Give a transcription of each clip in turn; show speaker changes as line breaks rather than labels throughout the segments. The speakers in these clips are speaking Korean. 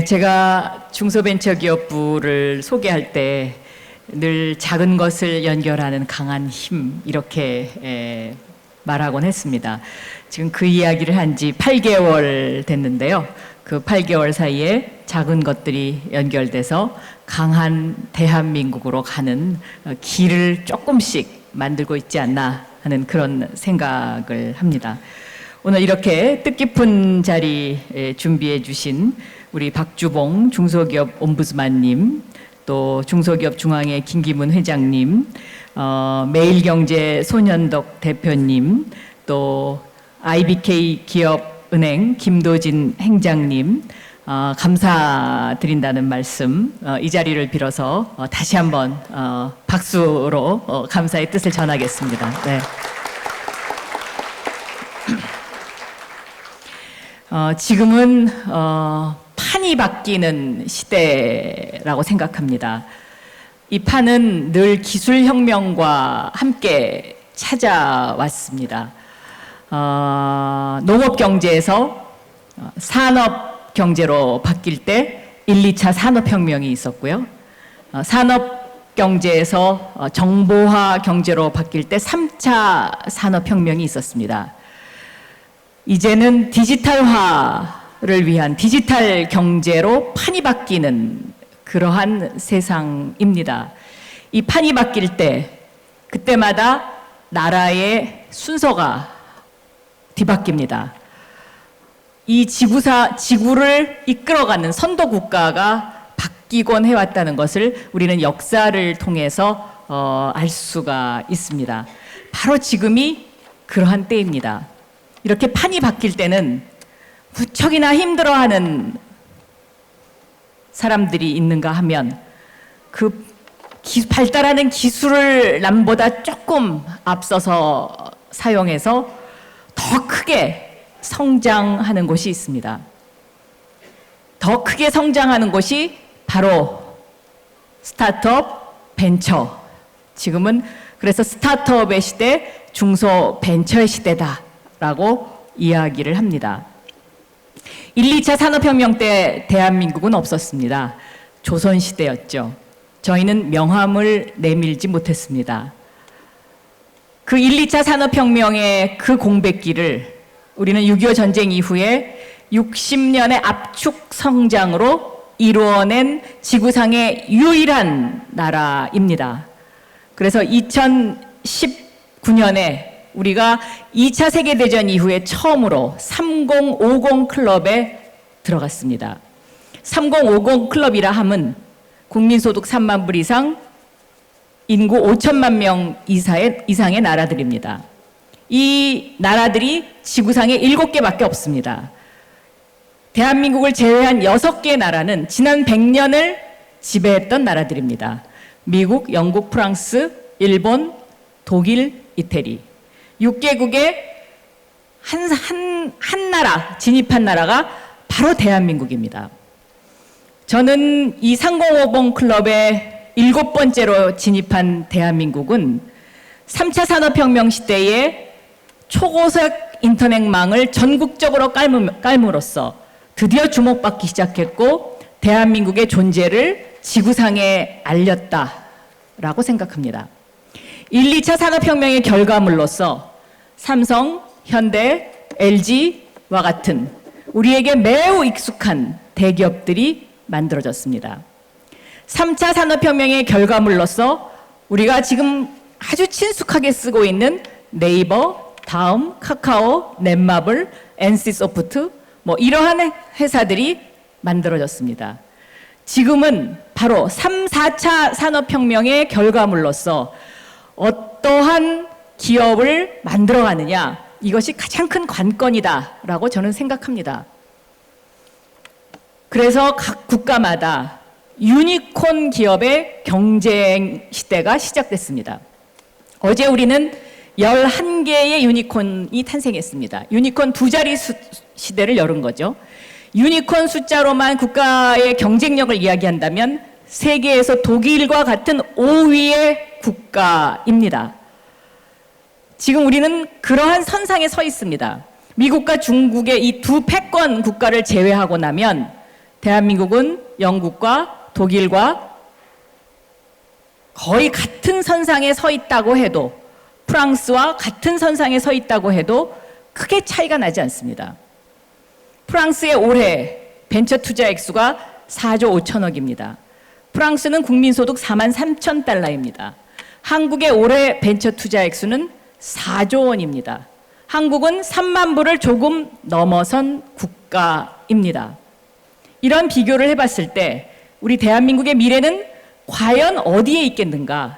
제가 중소벤처기업부를 소개할 때 늘 작은 것을 연결하는 강한 힘 이렇게 말하곤 했습니다. 지금 그 이야기를 한 지 8개월 됐는데요. 그 8개월 사이에 작은 것들이 연결돼서 강한 대한민국으로 가는 길을 조금씩 만들고 있지 않나 하는 그런 생각을 합니다. 오늘 이렇게 뜻깊은 자리 준비해 주신 우리 박주봉 중소기업 옴부ds만님, 또 중소기업 중앙회 김기문 회장님, 매일경제 손현덕 대표님, 또 IBK 기업은행 김도진 행장님, 감사드린다는 말씀, 이 자리를 빌어서 다시 한번 박수로 감사의 뜻을 전하겠습니다. 네. 지금은 판이 바뀌는 시대라고 생각합니다. 이 판은 늘 기술혁명과 함께 찾아왔습니다. 농업경제에서 산업경제로 바뀔 때 1, 2차 산업혁명이 있었고요. 산업경제에서 정보화 경제로 바뀔 때 3차 산업혁명이 있었습니다. 이제는 디지털화를 위한 디지털 경제로 판이 바뀌는 그러한 세상입니다. 이 판이 바뀔 때 그때마다 나라의 순서가 뒤바뀝니다. 이 지구를 이끌어가는 선도 국가가 바뀌곤 해왔다는 것을 우리는 역사를 통해서 알 수가 있습니다. 바로 지금이 그러한 때입니다. 이렇게 판이 바뀔 때는 무척이나 힘들어하는 사람들이 있는가 하면 그 발달하는 기술을 남보다 조금 앞서서 사용해서 더 크게 성장하는 곳이 있습니다. 더 크게 성장하는 곳이 바로 스타트업, 벤처. 지금은 그래서 스타트업의 시대, 중소벤처의 시대다라고 이야기를 합니다. 1, 2차 산업혁명 때 대한민국은 없었습니다. 조선시대였죠. 저희는 명함을 내밀지 못했습니다. 그 1, 2차 산업혁명의 그 공백기를 우리는 6.25 전쟁 이후에 60년의 압축 성장으로 이루어낸 지구상의 유일한 나라입니다. 그래서 2019년에 우리가 2차 세계대전 이후에 처음으로 3050 클럽에 들어갔습니다. 3050 클럽이라 함은 국민소득 3만 불 이상, 인구 5천만 명 이상의 나라들입니다. 이 나라들이 지구상에 7개밖에 없습니다. 대한민국을 제외한 6개의 나라는 지난 100년을 지배했던 나라들입니다. 미국, 영국, 프랑스, 일본, 독일, 이태리. 6개국의 한 나라, 진입한 나라가 바로 대한민국입니다. 저는 이 3050 클럽의 7번째로 진입한 대한민국은 3차 산업혁명 시대에 초고속 인터넷망을 전국적으로 깔므로써 드디어 주목받기 시작했고 대한민국의 존재를 지구상에 알렸다라고 생각합니다. 1, 2차 산업혁명의 결과물로서 삼성, 현대, LG와 같은 우리에게 매우 익숙한 대기업들이 만들어졌습니다. 3차 산업혁명의 결과물로서 우리가 지금 아주 친숙하게 쓰고 있는 네이버, 다음, 카카오, 넷마블, NC소프트 이러한 회사들이 만들어졌습니다. 지금은 바로 3, 4차 산업혁명의 결과물로서 어떠한 기업을 만들어가느냐, 이것이 가장 큰 관건이다라고 저는 생각합니다. 그래서 각 국가마다 유니콘 기업의 경쟁 시대가 시작됐습니다. 어제 우리는 11개의 유니콘이 탄생했습니다. 유니콘 2자리 시대를 열은 거죠. 유니콘 숫자로만 국가의 경쟁력을 이야기한다면 세계에서 독일과 같은 5위의 국가입니다. 지금 우리는 그러한 선상에 서 있습니다. 미국과 중국의 이 두 패권 국가를 제외하고 나면 대한민국은 영국과 독일과 거의 같은 선상에 서 있다고 해도, 프랑스와 같은 선상에 서 있다고 해도 크게 차이가 나지 않습니다. 프랑스의 올해 벤처 투자 액수가 4조 5천억입니다. 프랑스는 국민소득 4만 3천 달러입니다. 한국의 올해 벤처 투자 액수는 4조 원입니다. 한국은 3만 불을 조금 넘어선 국가입니다. 이런 비교를 해봤을 때 우리 대한민국의 미래는 과연 어디에 있겠는가?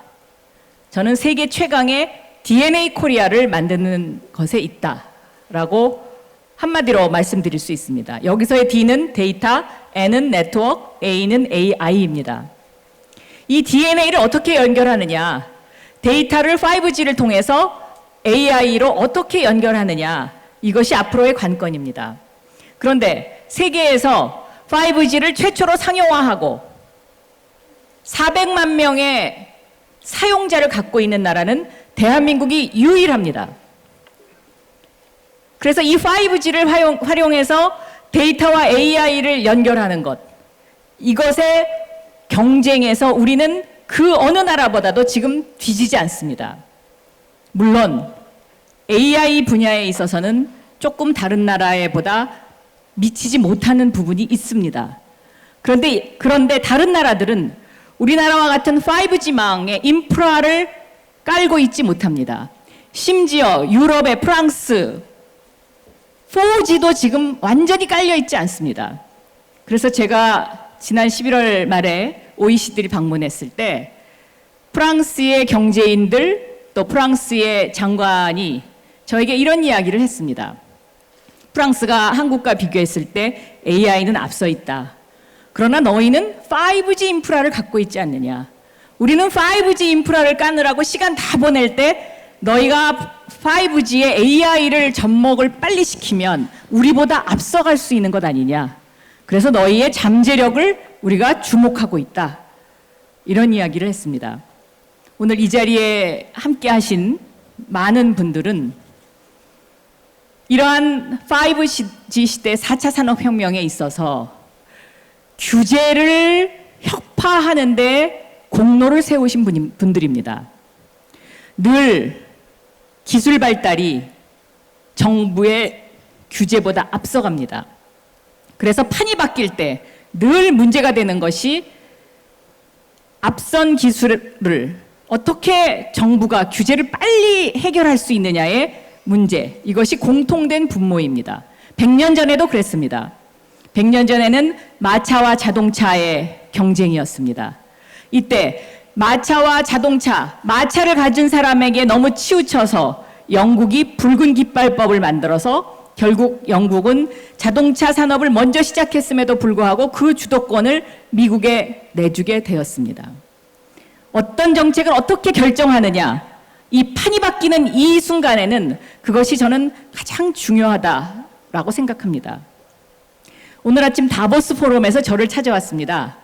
저는 세계 최강의 DNA 코리아를 만드는 것에 있다라고 한마디로 말씀드릴 수 있습니다. 여기서의 D는 데이터, N은 네트워크, A는 AI입니다. 이 DNA를 어떻게 연결하느냐, 데이터를 5G를 통해서 AI로 어떻게 연결하느냐, 이것이 앞으로의 관건입니다. 그런데 세계에서 5G를 최초로 상용화하고 400만 명의 사용자를 갖고 있는 나라는 대한민국이 유일합니다. 그래서 이 5G를 활용해서 데이터와 AI를 연결하는 것, 이것의 경쟁에서 우리는 그 어느 나라보다도 지금 뒤지지 않습니다. 물론 AI 분야에 있어서는 조금 다른 나라보다 미치지 못하는 부분이 있습니다. 그런데 다른 나라들은 우리나라와 같은 5G망의 인프라를 깔고 있지 못합니다. 심지어 유럽의 프랑스 4G도 지금 완전히 깔려 있지 않습니다. 그래서 제가 지난 11월 말에 OECD를 방문했을 때 프랑스의 경제인들 또 프랑스의 장관이 저에게 이런 이야기를 했습니다. 프랑스가 한국과 비교했을 때 AI는 앞서 있다. 그러나 너희는 5G 인프라를 갖고 있지 않느냐. 우리는 5G 인프라를 까느라고 시간 다 보낼 때 너희가 5G의 AI를 접목을 빨리 시키면 우리보다 앞서갈 수 있는 것 아니냐. 그래서 너희의 잠재력을 우리가 주목하고 있다. 이런 이야기를 했습니다. 오늘 이 자리에 함께 하신 많은 분들은 이러한 5G 시대 4차 산업혁명에 있어서 규제를 혁파하는데 공로를 세우신 분들입니다. 늘 기술 발달이 정부의 규제보다 앞서갑니다. 그래서 판이 바뀔 때 늘 문제가 되는 것이 앞선 기술을 어떻게 정부가 규제를 빨리 해결할 수 있느냐의 문제, 이것이 공통된 분모입니다. 100년 전에도 그랬습니다. 100년 전에는 마차와 자동차의 경쟁이었습니다. 이때 마차와 자동차, 마차를 가진 사람에게 너무 치우쳐서 영국이 붉은 깃발법을 만들어서 결국 영국은 자동차 산업을 먼저 시작했음에도 불구하고 그 주도권을 미국에 내주게 되었습니다. 어떤 정책을 어떻게 결정하느냐, 이 판이 바뀌는 이 순간에는 그것이 저는 가장 중요하다라고 생각합니다. 오늘 아침 다보스 포럼에서 저를 찾아왔습니다.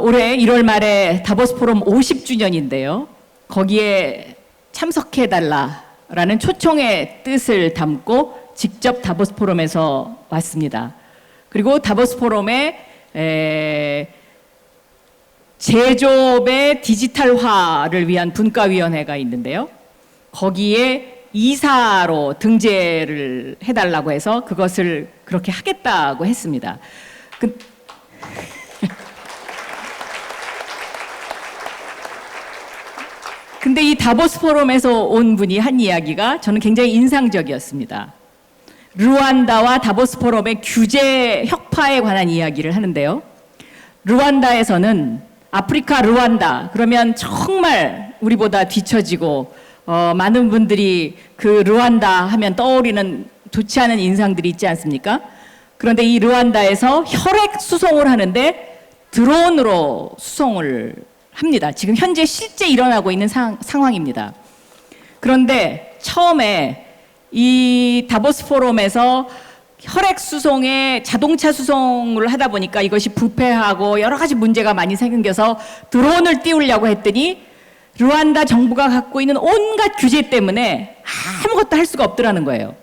올해 1월 말에 다보스 포럼 50주년인데요. 거기에 참석해달라라는 초청의 뜻을 담고 직접 다보스 포럼에서 왔습니다. 그리고 다보스 포럼에 제조업의 디지털화를 위한 분과위원회가 있는데요. 거기에 이사로 등재를 해달라고 해서 그것을 그렇게 하겠다고 했습니다. 근데 이 다보스 포럼에서 온 분이 한 이야기가 저는 굉장히 인상적이었습니다. 르완다와 다보스 포럼의 규제 혁파에 관한 이야기를 하는데요. 르완다에서는 아프리카 르완다 그러면 정말 우리보다 뒤처지고 많은 분들이 그 르완다 하면 떠오르는 좋지 않은 인상들이 있지 않습니까? 그런데 이 르완다에서 혈액 수송을 하는데 드론으로 수송을 합니다. 지금 현재 실제 일어나고 있는 상황입니다. 그런데 처음에 이 다보스 포럼에서 혈액 수송에 자동차 수송을 하다 보니까 이것이 부패하고 여러 가지 문제가 많이 생겨서 드론을 띄우려고 했더니 르완다 정부가 갖고 있는 온갖 규제 때문에 아무것도 할 수가 없더라는 거예요.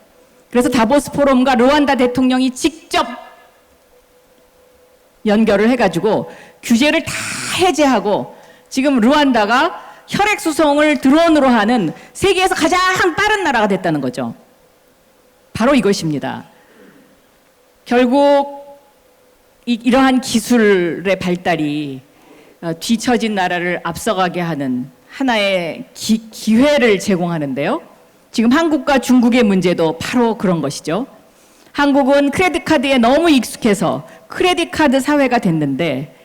그래서 다보스 포럼과 르완다 대통령이 직접 연결을 해가지고 규제를 다 해제하고 지금 르완다가 혈액 수송을 드론으로 하는 세계에서 가장 빠른 나라가 됐다는 거죠. 바로 이것입니다. 결국 이러한 기술의 발달이 뒤처진 나라를 앞서가게 하는 하나의 기회를 제공하는데요. 지금 한국과 중국의 문제도 바로 그런 것이죠. 한국은 크레딧 카드에 너무 익숙해서 크레딧 카드 사회가 됐는데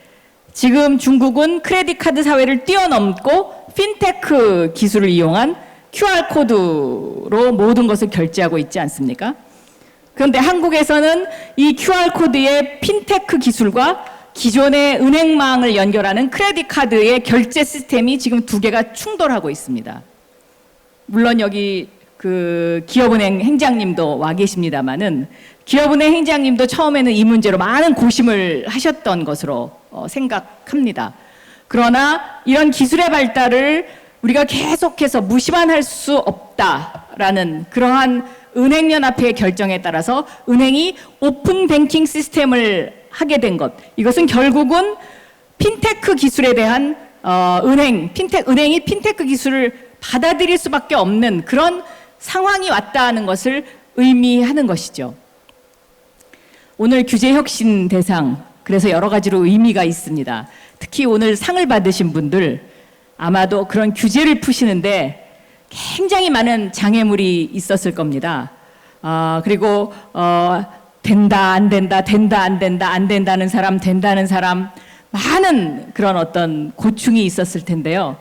지금 중국은 크레딧 카드 사회를 뛰어넘고 핀테크 기술을 이용한 QR 코드로 모든 것을 결제하고 있지 않습니까? 그런데 한국에서는 이 QR 코드의 핀테크 기술과 기존의 은행망을 연결하는 크레딧 카드의 결제 시스템이 지금 두 개가 충돌하고 있습니다. 물론 여기 그 기업은행 행장님도 와 계십니다만은 기업은행 행장님도 처음에는 이 문제로 많은 고심을 하셨던 것으로 생각합니다. 그러나 이런 기술의 발달을 우리가 계속해서 무시만 할 수 없다라는 그러한 은행연합회의 결정에 따라서 은행이 오픈 뱅킹 시스템을 하게 된 것, 이것은 결국은 핀테크 기술에 대한 은행이 핀테크 기술을 받아들일 수밖에 없는 그런 상황이 왔다는 것을 의미하는 것이죠. 오늘 규제혁신 대상, 그래서 여러 가지로 의미가 있습니다. 특히 오늘 상을 받으신 분들 아마도 그런 규제를 푸시는데 굉장히 많은 장애물이 있었을 겁니다. 그리고 된다, 안 된다, 된다, 안 된다, 안 된다는 사람, 된다는 사람, 많은 그런 어떤 고충이 있었을 텐데요.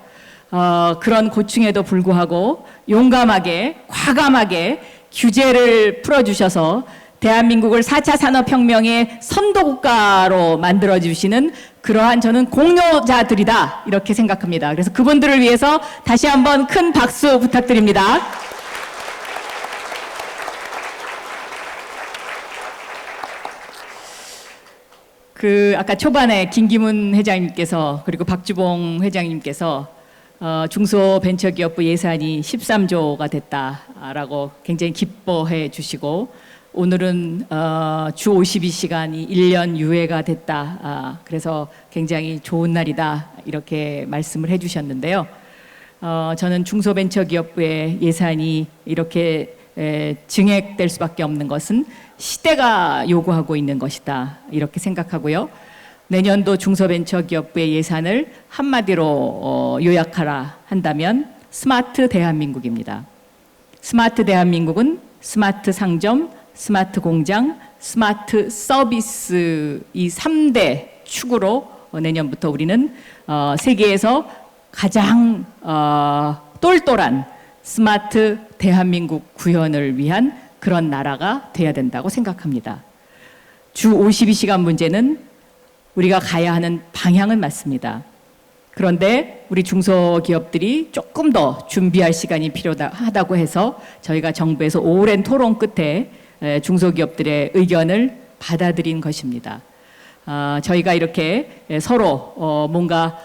그런 고충에도 불구하고 용감하게, 과감하게 규제를 풀어주셔서 대한민국을 4차 산업혁명의 선도국가로 만들어주시는 그러한 저는 공로자들이다, 이렇게 생각합니다. 그래서 그분들을 위해서 다시 한번 큰 박수 부탁드립니다. 아까 초반에 김기문 회장님께서 그리고 박주봉 회장님께서 중소벤처기업부 예산이 13조가 됐다라고 굉장히 기뻐해 주시고 오늘은 주 52시간이 1년 유예가 됐다. 그래서 굉장히 좋은 날이다, 이렇게 말씀을 해 주셨는데요. 저는 중소벤처기업부의 예산이 이렇게 증액될 수밖에 없는 것은 시대가 요구하고 있는 것이다, 이렇게 생각하고요. 내년도 중소벤처기업부의 예산을 한마디로 요약하라 한다면 스마트 대한민국입니다. 스마트 대한민국은 스마트 상점, 스마트 공장, 스마트 서비스, 이 3대 축으로 내년부터 우리는 세계에서 가장 똘똘한 스마트 대한민국 구현을 위한 그런 나라가 돼야 된다고 생각합니다. 주 52시간 문제는 우리가 가야 하는 방향은 맞습니다. 그런데 우리 중소기업들이 조금 더 준비할 시간이 필요하다고 해서 저희가 정부에서 오랜 토론 끝에 중소기업들의 의견을 받아들인 것입니다. 저희가 이렇게 서로 뭔가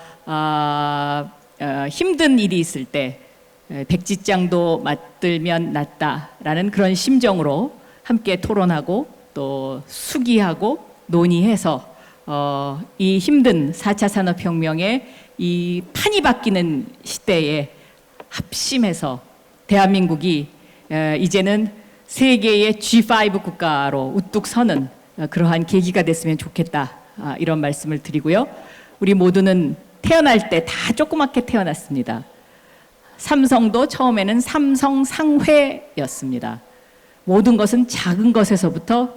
힘든 일이 있을 때 백지장도 맞들면 낫다라는 그런 심정으로 함께 토론하고 또 수기하고 논의해서 이 힘든 4차 산업혁명의 이 판이 바뀌는 시대에 합심해서 대한민국이 이제는 세계의 G5 국가로 우뚝 서는 그러한 계기가 됐으면 좋겠다, 이런 말씀을 드리고요. 우리 모두는 태어날 때 다 조그맣게 태어났습니다. 삼성도 처음에는 삼성 상회였습니다. 모든 것은 작은 것에서부터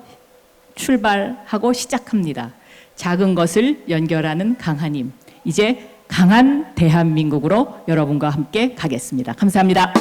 출발하고 시작합니다. 작은 것을 연결하는 강한 힘, 이제 강한 대한민국으로 여러분과 함께 가겠습니다. 감사합니다.